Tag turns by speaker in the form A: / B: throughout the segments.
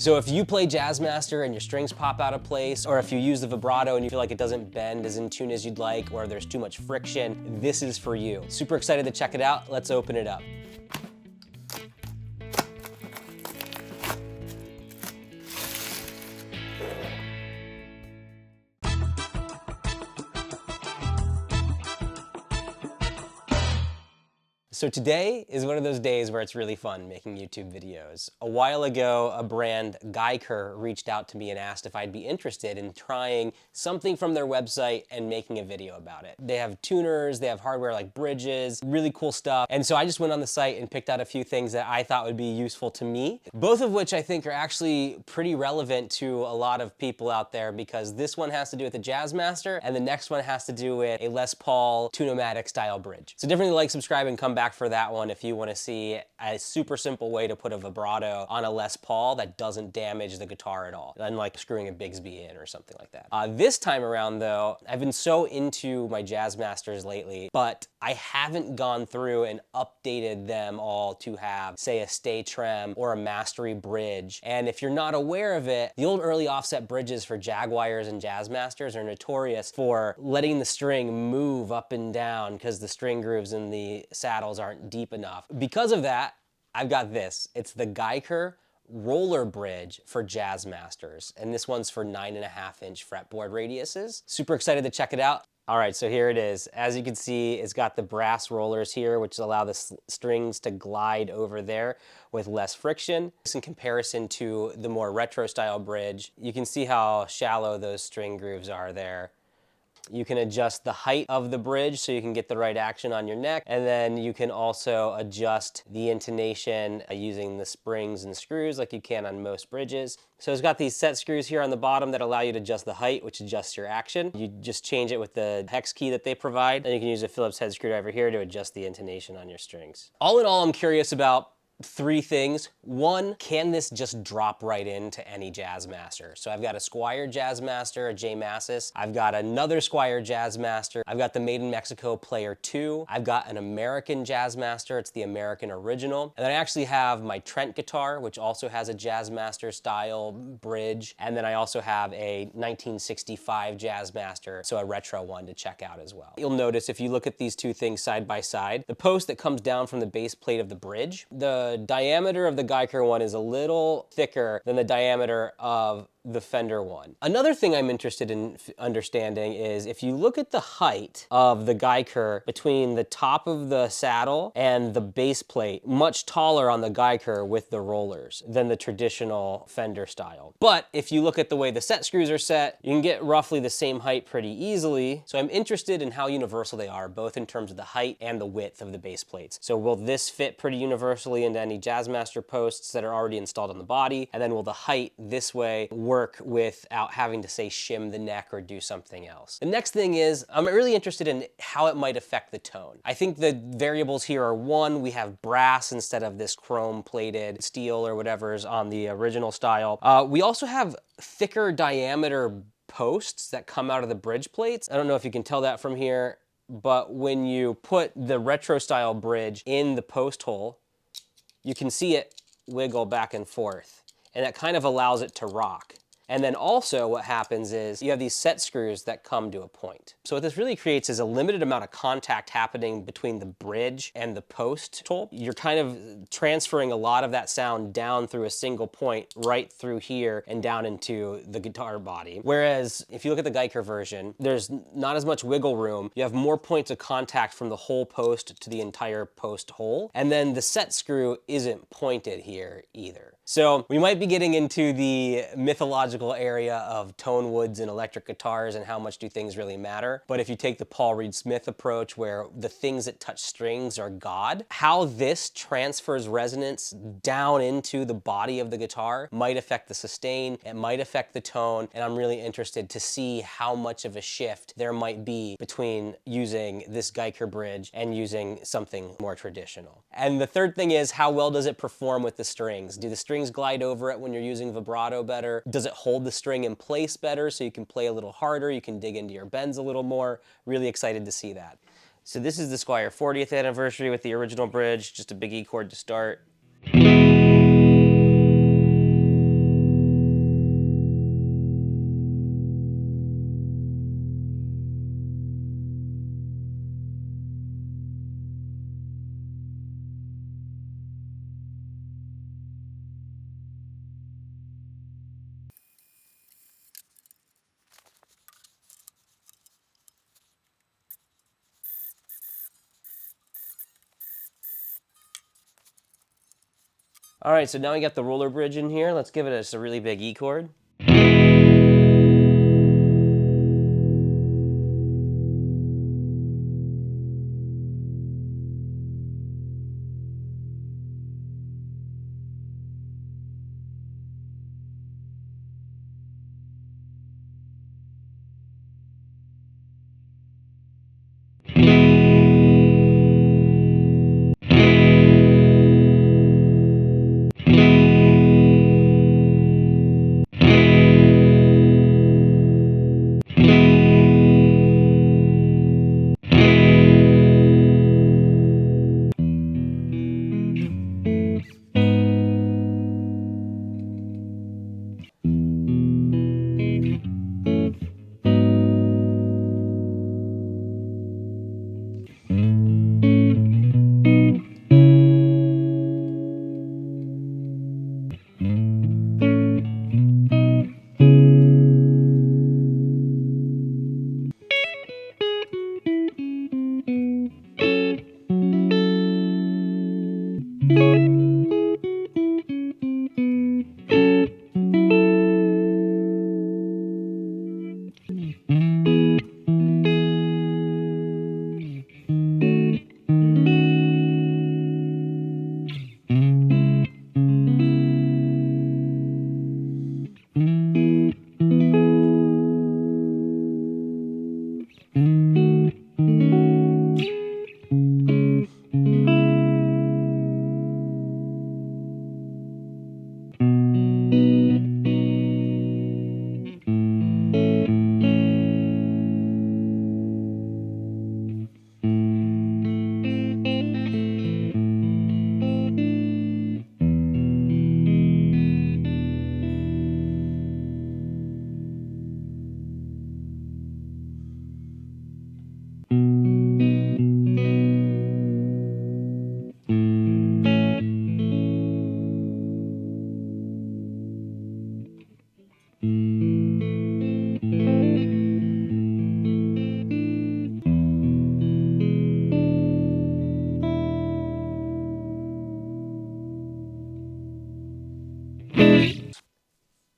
A: So if you play Jazzmaster and your strings pop out of place, or if you use the vibrato and you feel like it doesn't bend as in tune as you'd like, or there's too much friction, this is for you. Super excited to check it out. Let's open it up. So today is one of those days where it's really fun making YouTube videos. A while ago, a brand, Guyker, reached out to me and asked if I'd be interested in trying something from their website and making a video about it. They have tuners, they have hardware like bridges, really cool stuff. And so I just went on the site and picked out a few things that I thought would be useful to me, both of which I think are actually pretty relevant to a lot of people out there, because this one has to do with the Jazzmaster and the next one has to do with a Les Paul tune-o-matic style bridge. So definitely like, subscribe, and come back for that one if you want to see a super simple way to put a vibrato on a Les Paul that doesn't damage the guitar at all, unlike screwing a Bigsby in or something like that. This time around though, I've been so into my Jazzmasters lately, but I haven't gone through and updated them all to have, say, a Staytrem or a Mastery bridge. And if you're not aware of it, the old early offset bridges for Jaguars and Jazzmasters are notorious for letting the string move up and down because the string grooves in the saddles aren't deep enough. Because of that, I've got this. It's the Guyker Roller Bridge for Jazzmasters, and this one's for 9.5-inch fretboard radiuses. Super excited to check it out. All right, so here it is. As you can see, it's got the brass rollers here, which allow the strings to glide over there with less friction. In comparison to the more retro style bridge, you can see how shallow those string grooves are there. You can adjust the height of the bridge so you can get the right action on your neck, and then you can also adjust the intonation using the springs and screws like you can on most bridges. So it's got these set screws here on the bottom that allow you to adjust the height, which adjusts your action. You just change it with the hex key that they provide, and you can use a Phillips head screwdriver here to adjust the intonation on your strings. All in all, I'm curious about three things. One, can this just drop right into any Jazzmaster? So I've got a Squier Jazzmaster, a J Mascis. I've got another Squier Jazzmaster. I've got the Made in Mexico Player 2. I've got an American Jazzmaster. It's the American original. And then I actually have my Trent guitar, which also has a Jazzmaster style bridge. And then I also have a 1965 Jazzmaster, so a retro one to check out as well. You'll notice if you look at these two things side by side, the post that comes down from the base plate of the bridge, the diameter of the Guyker one is a little thicker than the diameter of the Fender one. Another thing I'm interested in understanding is if you look at the height of the Guyker between the top of the saddle and the base plate, much taller on the Guyker with the rollers than the traditional Fender style. But if you look at the way the set screws are set, you can get roughly the same height pretty easily. So I'm interested in how universal they are, both in terms of the height and the width of the base plates. So will this fit pretty universally into any Jazzmaster posts that are already installed on the body? And then will the height this way work without having to, say, shim the neck or do something else? The next thing is, I'm really interested in how it might affect the tone. I think the variables here are, one, we have brass instead of this chrome plated steel or whatever is on the original style. We also have thicker diameter posts that come out of the bridge plates. I don't know if you can tell that from here, but when you put the retro style bridge in the post hole, you can see it wiggle back and forth, and that kind of allows it to rock. And then also what happens is you have these set screws that come to a point. So what this really creates is a limited amount of contact happening between the bridge and the post hole. You're kind of transferring a lot of that sound down through a single point right through here and down into the guitar body. Whereas if you look at the Guyker version, there's not as much wiggle room. You have more points of contact from the whole post to the entire post hole. And then the set screw isn't pointed here either. So we might be getting into the mythological area of tone woods and electric guitars and how much do things really matter. But if you take the Paul Reed Smith approach where the things that touch strings are God, how this transfers resonance down into the body of the guitar might affect the sustain, it might affect the tone, and I'm really interested to see how much of a shift there might be between using this Guyker bridge and using something more traditional. And the third thing is, how well does it perform with the strings? Do the strings glide over it when you're using vibrato better? Does it hold the string in place better so you can play a little harder, you can dig into your bends a little more? Really excited to see that. So this is the Squier 40th anniversary with the original bridge, just a big E chord to start. All right, so now we got the roller bridge in here. Let's give it a really big E chord.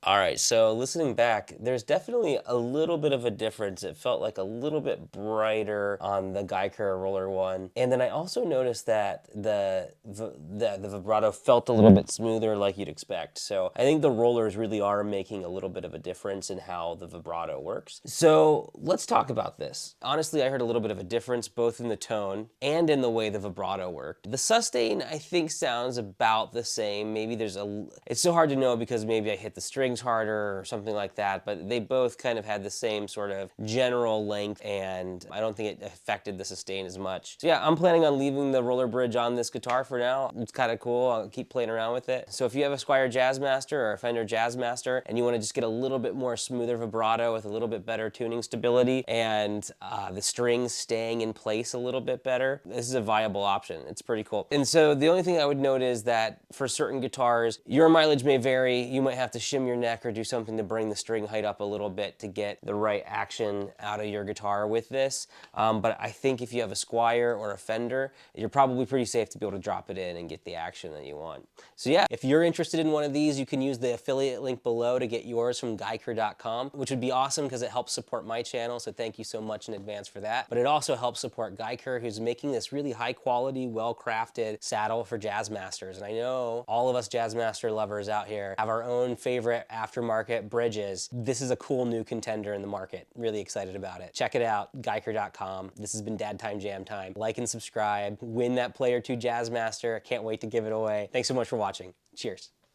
A: All right, so listening back, there's definitely a little bit of a difference. It felt like a little bit brighter on the Guyker Roller one. And then I also noticed that the vibrato felt a little bit smoother like you'd expect. So I think the rollers really are making a little bit of a difference in how the vibrato works. So let's talk about this. Honestly, I heard a little bit of a difference both in the tone and in the way the vibrato worked. The sustain, I think, sounds about the same. Maybe it's so hard to know because maybe I hit the strings harder or something like that, but they both kind of had the same sort of general length, and I don't think it affected the sustain as much. So yeah, I'm planning on leaving the roller bridge on this guitar for now. It's kind of cool. I'll keep playing around with it. So if you have a Squier Jazzmaster or a Fender Jazzmaster and you want to just get a little bit more smoother vibrato with a little bit better tuning stability and the strings staying in place a little bit better, this is a viable option. It's pretty cool. And so the only thing I would note is that for certain guitars, your mileage may vary. You might have to shim your neck or do something to bring the string height up a little bit to get the right action out of your guitar with this. But I think if you have a Squier or a Fender, you're probably pretty safe to be able to drop it in and get the action that you want. So yeah, if you're interested in one of these, you can use the affiliate link below to get yours from Guyker.com, which would be awesome because it helps support my channel. So thank you so much in advance for that. But it also helps support Guyker, who's making this really high quality, well-crafted saddle for Jazzmasters. And I know all of us Jazzmaster lovers out here have our own favorite aftermarket bridges. This is a cool new contender in the market. Really excited about it. Check it out, Guyker.com. This has been Dad Time Jam Time. Like and subscribe. Win that Player 2 Jazzmaster. Can't wait to give it away. Thanks so much for watching. Cheers.